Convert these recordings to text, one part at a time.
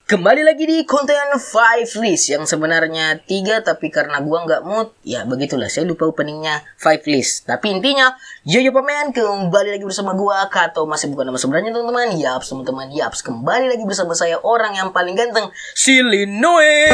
Kembali lagi di konten 5 list yang sebenarnya 3 tapi karena gua nggak mood, ya begitulah, saya lupa openingnya 5 list. Tapi intinya, Jojo Pamen kembali lagi bersama gua, Kato masih bukan nama sebenarnya teman-teman. Yaps teman-teman, yaps, kembali lagi bersama saya, orang yang paling ganteng, si Linoe.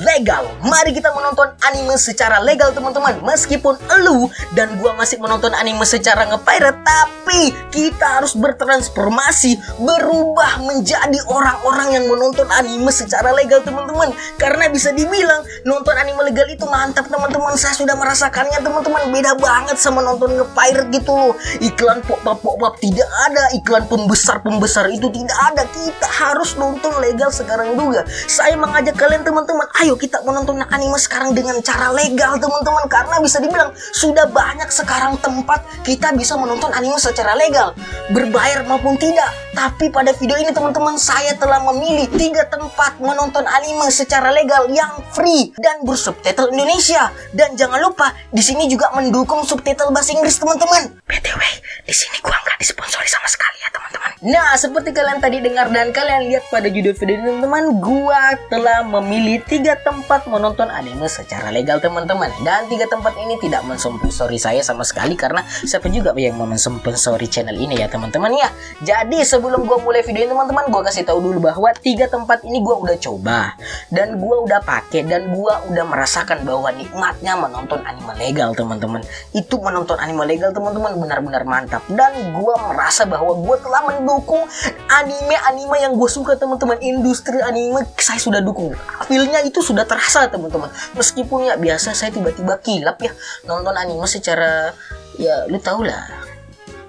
Legal. Mari kita menonton anime secara legal teman-teman. Meskipun elu dan gua masih menonton anime secara nge-pirate, tapi kita harus bertransformasi, berubah menjadi orang-orang yang menonton anime secara legal teman-teman. Karena bisa dibilang nonton anime legal itu mantap teman-teman. Saya sudah merasakannya teman-teman. Beda banget sama nonton nge-pirate gitu loh. Iklan pop-up tidak ada, iklan pembesar itu tidak ada. Kita harus nonton legal sekarang juga. Saya mengajak kalian teman-teman, ayo kita menonton anime sekarang dengan cara legal teman-teman. Karena bisa dibilang sudah banyak sekarang tempat kita bisa menonton anime secara legal, berbayar maupun tidak. Tapi pada video ini teman-teman, saya telah memilih 3 tempat menonton anime secara legal yang free dan bersubtitle Indonesia. Dan jangan lupa di sini juga mendukung subtitle bahasa Inggris teman-teman. BTW, di sini gua nggak disponsori sama sekali ya teman-teman. Nah, seperti kalian tadi dengar dan kalian lihat pada judul video ini teman-teman, gua telah memilih 3 tempat menonton anime secara legal teman-teman. Dan 3 tempat ini tidak mensponsori saya sama sekali, karena siapa juga yang mau mensponsori channel ini ya teman-teman ya. Jadi sebelum gua mulai video ini teman-teman, gua kasih tahu dulu bahwa 3 tempat ini gua udah coba dan gua udah pakai dan gua udah merasakan bahwa nikmatnya menonton anime legal teman-teman. Itu menonton anime legal teman-teman benar-benar mantap, dan gua merasa bahwa gua telah mendukung anime-anime yang gue suka teman-teman. Industri anime saya sudah dukung, feelnya itu sudah terasa teman-teman. Meskipun ya biasa saya tiba-tiba kilap ya nonton anime secara, ya lu tau lah,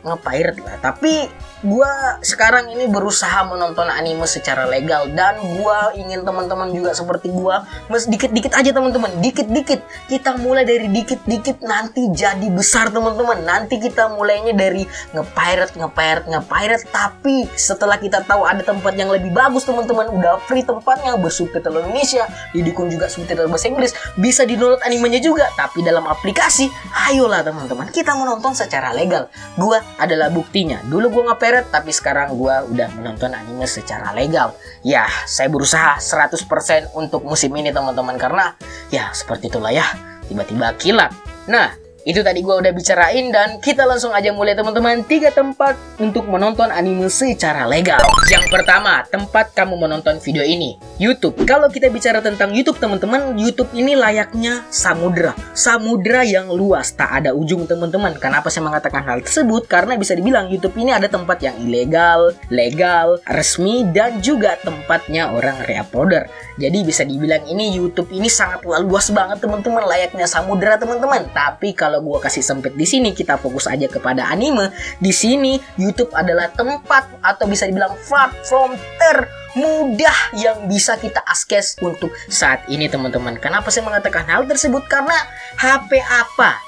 nge-pirate lah. Tapi gua sekarang ini berusaha menonton anime secara legal, dan gua ingin teman-teman juga seperti gua, dikit-dikit aja teman-teman, dikit-dikit. Kita mulai dari dikit-dikit, nanti jadi besar teman-teman. Nanti kita mulainya dari nge-pirate, tapi setelah kita tahu ada tempat yang lebih bagus teman-teman, udah free tempatnya, bersubtitle Indonesia, didukung juga subtitle bahasa Inggris, bisa di-download animenya juga, tapi dalam aplikasi. Ayolah teman-teman, kita menonton secara legal. Gua adalah buktinya. Dulu gua nge-pirate, tapi sekarang gue udah menonton anime secara legal. Ya, saya berusaha 100% untuk musim ini teman-teman, karena ya seperti itulah ya, tiba-tiba kilat. Nah, itu tadi gue udah bicarain, dan kita langsung aja mulai teman-teman. 3 tempat untuk menonton anime secara legal. Yang pertama, tempat kamu menonton video ini, YouTube. Kalau kita bicara tentang YouTube teman-teman, YouTube ini layaknya samudra yang luas, tak ada ujung teman-teman. Kenapa saya mengatakan hal tersebut? Karena bisa dibilang YouTube ini ada tempat yang ilegal, legal, resmi, dan juga tempatnya orang reuploader. Jadi bisa dibilang ini YouTube ini sangatlah luas banget teman-teman, layaknya samudra teman-teman. Tapi kalau gue kasih sempit di sini, kita fokus aja kepada anime. Di sini YouTube adalah tempat atau bisa dibilang platform termudah yang bisa kita akses untuk saat ini teman-teman. Kenapa saya mengatakan hal tersebut? Karena HP apa,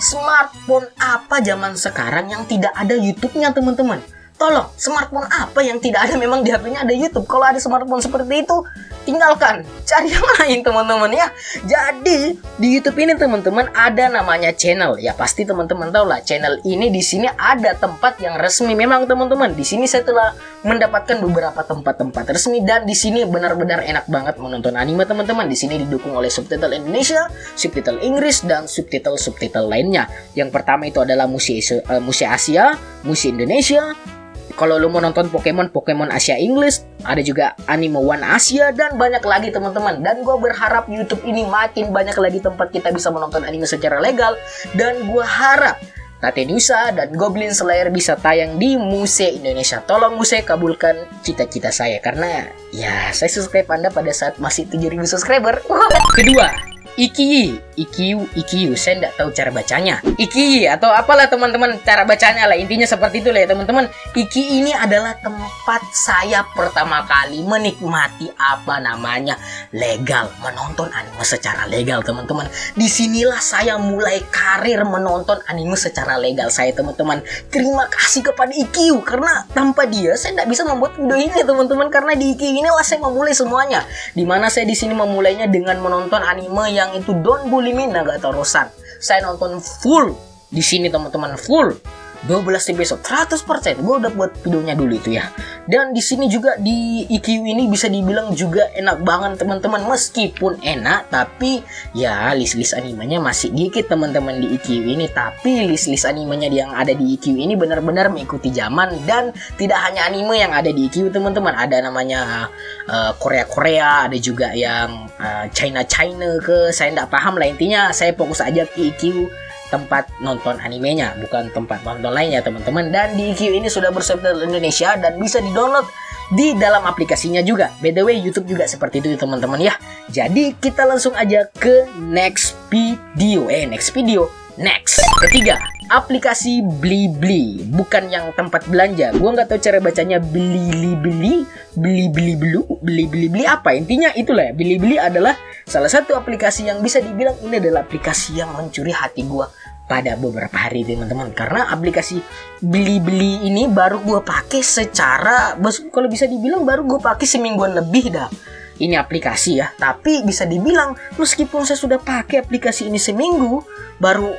smartphone apa zaman sekarang yang tidak ada YouTube-nya teman-teman? Tolong, smartphone apa yang tidak ada memang di HP-nya ada YouTube? Kalau ada smartphone seperti itu, tinggalkan, cari yang lain teman-teman ya. Jadi di YouTube ini teman-teman ada namanya channel. Ya pasti teman-teman tahu lah, channel ini di sini ada tempat yang resmi memang teman-teman. Di sini saya telah mendapatkan beberapa tempat-tempat resmi, dan di sini benar-benar enak banget menonton anime teman-teman. Di sini didukung oleh subtitle Indonesia, subtitle Inggris, dan subtitle lainnya. Yang pertama itu adalah musik Asia, musik Indonesia. Kalau lu mau nonton Pokemon Asia English, ada juga Anime One Asia, dan banyak lagi teman-teman. Dan gue berharap YouTube ini makin banyak lagi tempat kita bisa menonton anime secara legal. Dan gue harap Tatenusa dan Goblin Slayer bisa tayang di Muse Indonesia. Tolong Muse kabulkan cita-cita saya, karena ya saya subscribe Anda pada saat masih 7.000 subscriber. Kedua, Ikkyu, saya nggak tahu cara bacanya. Ikkyu atau apalah teman-teman, cara bacanya lah, intinya seperti itu lah ya teman-teman. Ikkyu ini adalah tempat saya pertama kali menikmati legal, menonton anime secara legal teman-teman. Disinilah saya mulai karir menonton anime secara legal saya teman-teman. Terima kasih kepada Ikkyu, karena tanpa dia saya nggak bisa membuat video ini teman-teman. Karena di Ikkyu inilah saya memulai semuanya. Dimana saya di sini memulainya dengan menonton anime yang itu Don't Bully Me Nagatoro-san. Saya nonton full di sini teman-teman full 12 episode 100%. Gue udah buat videonya dulu itu ya. Dan di sini juga di IQ ini bisa dibilang juga enak banget teman-teman. Meskipun enak, tapi ya list-list animenya masih dikit teman-teman di IQ ini. Tapi list-list animenya yang ada di IQ ini benar-benar mengikuti zaman. Dan tidak hanya anime yang ada di IQ teman-teman. Ada namanya Korea-Korea, ada juga yang China-China ke. Saya nggak paham lah, intinya saya fokus aja ke IQ tempat nonton animenya, bukan tempat nonton lainnya teman-teman. Dan di IQ ini sudah bersubtitle Indonesia dan bisa di-download di dalam aplikasinya juga. By the way, YouTube juga seperti itu teman-teman ya. Jadi kita langsung aja ke next video. Next, ketiga, aplikasi Blibli, bukan yang tempat belanja. Gua nggak tahu cara bacanya Blibli apa. Intinya itulah ya. Blibli adalah salah satu aplikasi yang bisa dibilang ini adalah aplikasi yang mencuri hati gua pada beberapa hari teman-teman. Karena aplikasi Blibli ini baru gua pakai secara, kalau bisa dibilang baru gua pakai semingguan lebih dah. Ini aplikasi ya, tapi bisa dibilang meskipun saya sudah pakai aplikasi ini seminggu, baru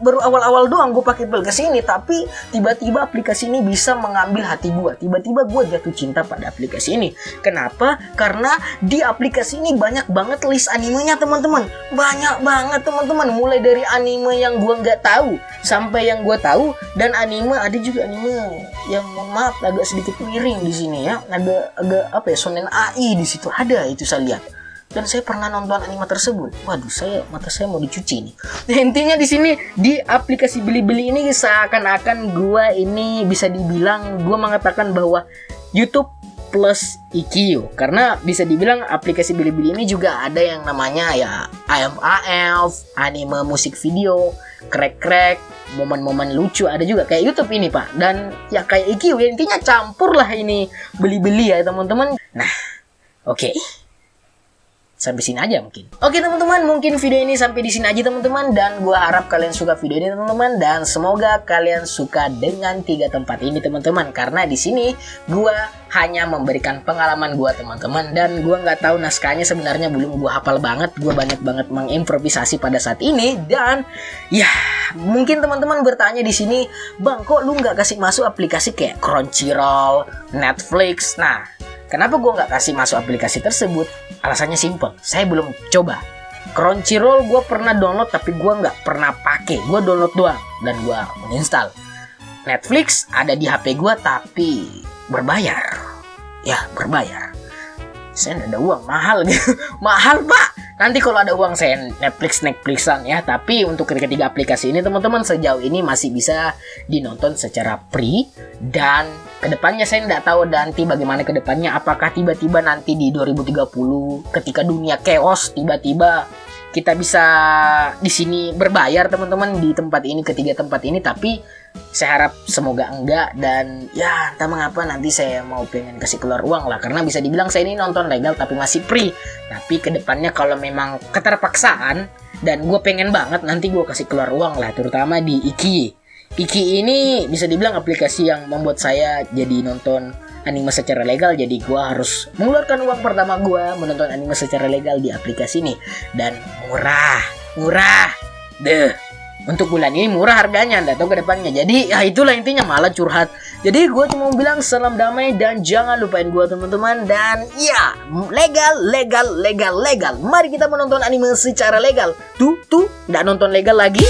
awal-awal doang gue pakai aplikasi ini, tapi tiba-tiba aplikasi ini bisa mengambil hati gue. Tiba-tiba gue jatuh cinta pada aplikasi ini. Kenapa? Karena di aplikasi ini banyak banget list animenya teman-teman. Banyak banget teman-teman. Mulai dari anime yang gue nggak tahu sampai yang gue tahu, dan anime ada juga anime yang maaf agak sedikit miring di sini ya. Agak apa ya, shonen AI di situ ada, itu saya lihat. Dan saya pernah nonton anime tersebut. Waduh, mata saya mau dicuci nih. Nah, intinya di sini di aplikasi Blibli ini seakan-akan gua ini bisa dibilang gua mengatakan bahwa YouTube plus IQ, karena bisa dibilang aplikasi Blibli ini juga ada yang namanya ya AMAF, anime musik video, krek-krek, momen-momen lucu, ada juga kayak YouTube ini Pak. Dan ya kayak IQ ya, intinya campur lah ini Blibli ya teman-teman. Nah, oke. Sampai sini aja mungkin. Oke teman-teman, mungkin video ini sampai di sini aja teman-teman, dan gua harap kalian suka video ini teman-teman, dan semoga kalian suka dengan 3 tempat ini teman-teman, karena di sini gua hanya memberikan pengalaman gua teman-teman, dan gua nggak tahu naskahnya sebenarnya, belum gua hafal banget. Gua banyak banget mengimprovisasi pada saat ini, dan ya mungkin teman-teman bertanya di sini, "Bang, kok lu nggak kasih masuk aplikasi kayak Crunchyroll, Netflix?" Nah, kenapa gue nggak kasih masuk aplikasi tersebut? Alasannya simple, saya belum coba. Crunchyroll gue pernah download tapi gue nggak pernah pakai. Gue download doang dan gue menginstal. Netflix ada di HP gue tapi berbayar. Ya berbayar. Saya nggak ada uang, mahal gitu. Mahal Pak. Nanti kalau ada uang saya Netflixan ya. Tapi untuk ketiga aplikasi ini teman-teman sejauh ini masih bisa dinonton secara free. Dan kedepannya saya nggak tahu nanti bagaimana kedepannya. Apakah tiba-tiba nanti di 2030 ketika dunia chaos tiba-tiba kita bisa di sini berbayar teman-teman di tempat ini, ketiga tempat ini. Tapi saya harap semoga enggak, dan ya entah mengapa nanti saya mau pengen kasih keluar uang lah, karena bisa dibilang saya ini nonton legal tapi masih free. Tapi kedepannya kalau memang keterpaksaan dan gue pengen banget, nanti gue kasih keluar uang lah, terutama di Iki. Iki ini bisa dibilang aplikasi yang membuat saya jadi nonton anime secara legal. Jadi gue harus mengeluarkan uang pertama gue menonton anime secara legal di aplikasi ini, dan murah deh. Untuk bulan ini murah harganya, nggak tahu ke depannya. Jadi ya itulah intinya, malah curhat. Jadi gue cuma mau bilang salam damai dan jangan lupain gue teman-teman. Dan ya legal. Mari kita menonton anime secara legal. Tuh nggak nonton legal lagi.